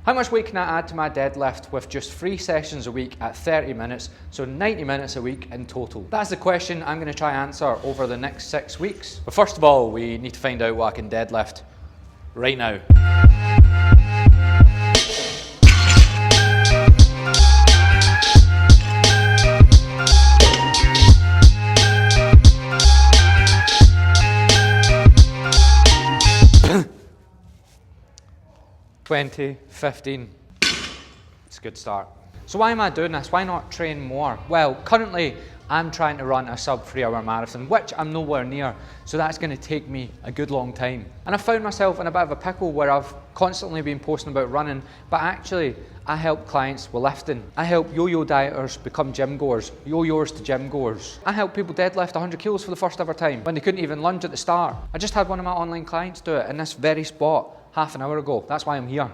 How much weight can I add to my deadlift with just 3 sessions a week at 30 minutes, so 90 minutes a week in total? That's the question I'm going to try and answer over the next 6 weeks. But first of all, we need to find out what I can deadlift right now. $20, $15, it's a good start. So why am I doing this? Why not train more? Well, currently I'm trying to run a sub 3 hour marathon, which I'm nowhere near, so that's going to take me a good long time. And I found myself in a bit of a pickle where I've constantly been posting about running, but actually I help clients with lifting. I help yo-yo dieters become gym goers, yo-yoers to gym goers. I help people deadlift 100 kilos for the first ever time when they couldn't even lunge at the start. I just had one of my online clients do it in this very spot half an hour ago. That's why I'm here.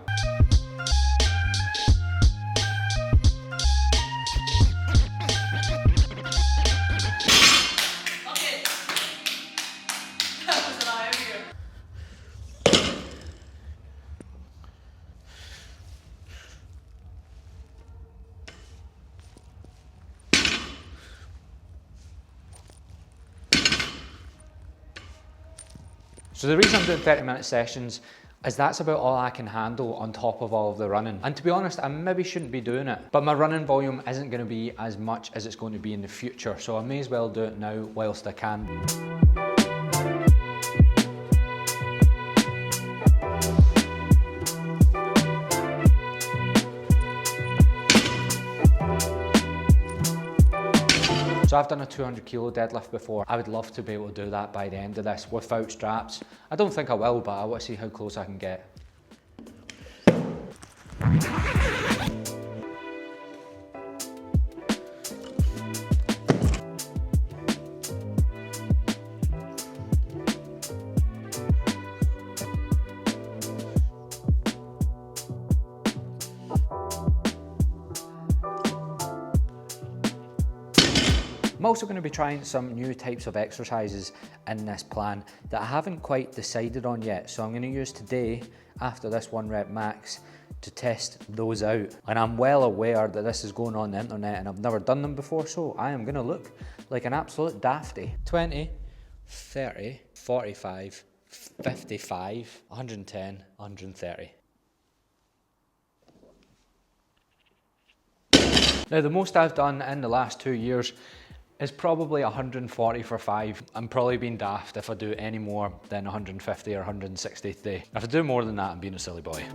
So the reason I'm doing 30-minute sessions is that's about all I can handle on top of all of the running. And to be honest, I maybe shouldn't be doing it, but my running volume isn't going to be as much as it's going to be in the future, so I may as well do it now whilst I can. So I've done a 200 kilo deadlift before. I would love to be able to do that by the end of this without straps. I don't think I will, but I want to see how close I can get. I'm also going to be trying some new types of exercises in this plan that I haven't quite decided on yet. So I'm going to use today, after this 1 rep max, to test those out. And I'm well aware that this is going on the internet and I've never done them before, so I am going to look like an absolute dafty. 20, 30, 45, 55, 110, 130. Now the most I've done in the last 2 years is probably 140 for 5. I'm probably being daft if I do any more than 150 or 160 today. If I do more than that, I'm being a silly boy.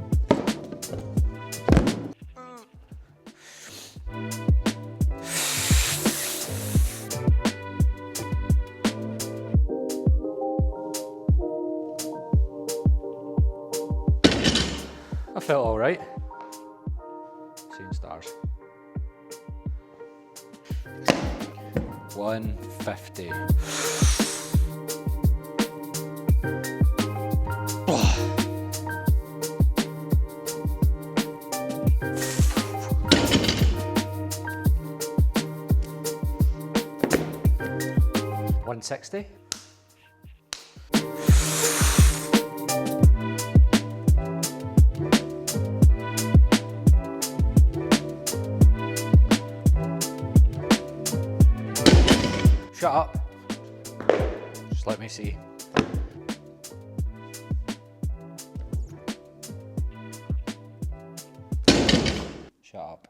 I felt all right. Seeing stars. 150. $160. Shut up. Just let me see. Shut up.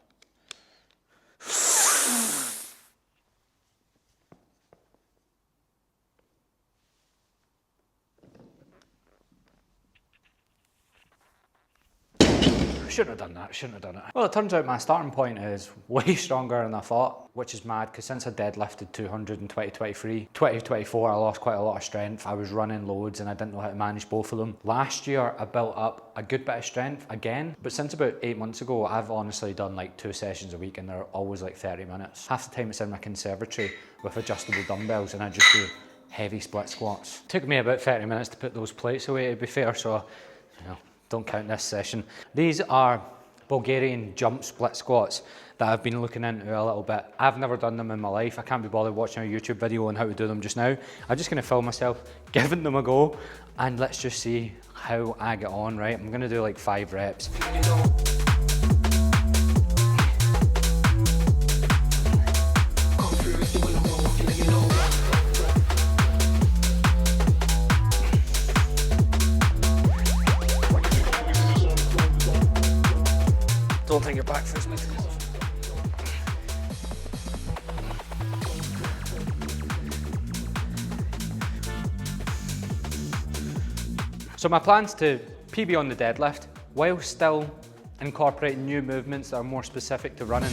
Shouldn't have done that, shouldn't have done it. Well, it turns out my starting point is way stronger than I thought, which is mad because since I deadlifted 200 in 2023, 2024 I lost quite a lot of strength. I was running loads and I didn't know how to manage both of them. Last year I built up a good bit of strength again, but since about 8 months ago I've honestly done like 2 sessions a week and they're always like 30 minutes. Half the time it's in my conservatory with adjustable dumbbells and I just do heavy split squats. It took me about 30 minutes to put those plates away, to be fair, so you know, don't count this session. These are Bulgarian jump split squats that I've been looking into a little bit. I've never done them in my life. I can't be bothered watching a YouTube video on how to do them just now. I'm just gonna film myself giving them a go and let's just see how I get on, right? I'm gonna do like 5 reps. Don't think your back foot's meant to go. So my plan's to PB on the deadlift, while still incorporating new movements that are more specific to running.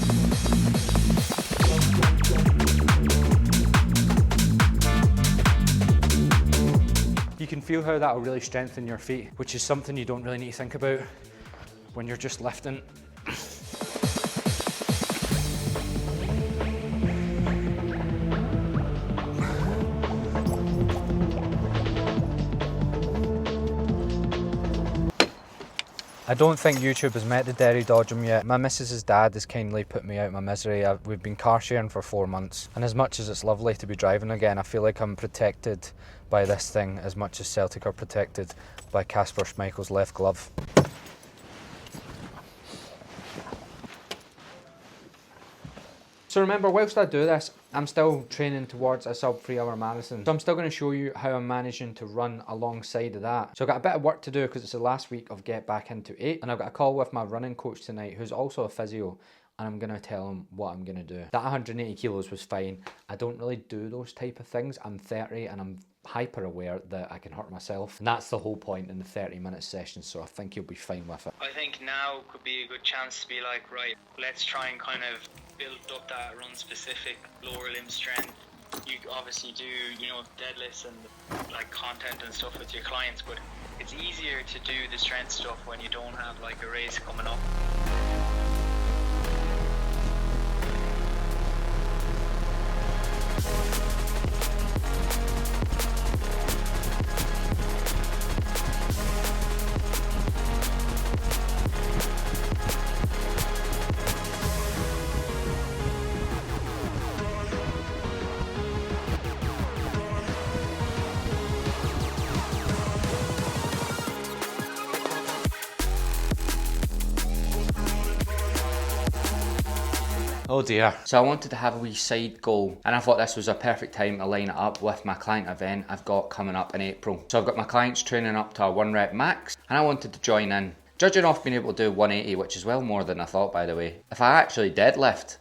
You can feel how that will really strengthen your feet, which is something you don't really need to think about when you're just lifting. I don't think YouTube has met the Derry Dodgem yet. My missus's dad has kindly put me out of my misery. We've been car sharing for 4 months, and as much as it's lovely to be driving again, I feel like I'm protected by this thing as much as Celtic are protected by Kasper Schmeichel's left glove. So remember, whilst I do this, I'm still training towards a sub 3 hour marathon. So I'm still going to show you how I'm managing to run alongside of that. So I've got a bit of work to do because it's the last week of Get Back Into 8. And I've got a call with my running coach tonight, who's also a physio. And I'm going to tell him what I'm going to do. That 180 kilos was fine. I don't really do those type of things. I'm 30 and I'm hyper aware that I can hurt myself. And that's the whole point in the 30-minute session. So I think you'll be fine with it. I think now could be a good chance to be like, right, let's try and kind of build up that run specific lower limb strength. You obviously do, you know, deadlifts and like content and stuff with your clients, but it's easier to do the strength stuff when you don't have like a race coming up. Oh dear. So I wanted to have a wee side goal, and I thought this was a perfect time to line it up with my client event I've got coming up in April. So I've got my clients training up to a 1 rep max, and I wanted to join in. Judging off being able to do 180, which is well more than I thought, by the way, if I actually deadlift,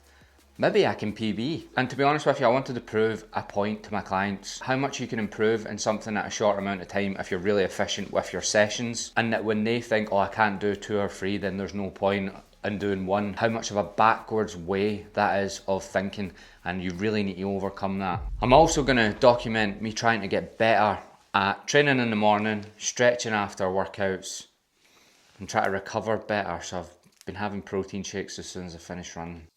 maybe I can PB. And to be honest with you, I wanted to prove a point to my clients, how much you can improve in something at a short amount of time if you're really efficient with your sessions, and that when they think, oh, I can't do 2 or 3, then there's no point in doing 1, how much of a backwards way that is of thinking, and you really need to overcome that. I'm also going to document me trying to get better at training in the morning, stretching after workouts, and try to recover better. So I've been having protein shakes as soon as I finish running.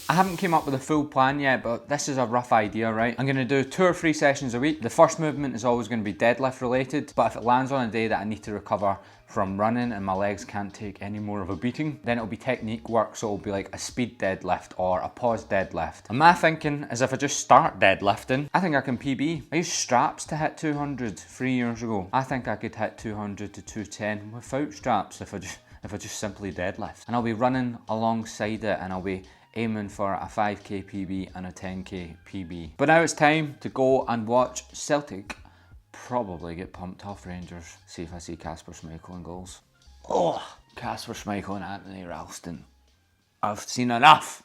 I haven't came up with a full plan yet, but this is a rough idea, right? I'm going to do 2 or 3 sessions a week. The first movement is always going to be deadlift related, but if it lands on a day that I need to recover from running and my legs can't take any more of a beating, then it'll be technique work, so it'll be like a speed deadlift or a pause deadlift. And my thinking is if I just start deadlifting, I think I can PB. I used straps to hit 200 3 years ago. I think I could hit 200 to 210 without straps if I just simply deadlift. And I'll be running alongside it, and I'll be aiming for a 5k PB and a 10k PB. But now it's time to go and watch Celtic probably get pumped off Rangers. See if I see Kasper Schmeichel in goals. Oh, Kasper Schmeichel and Anthony Ralston. I've seen enough.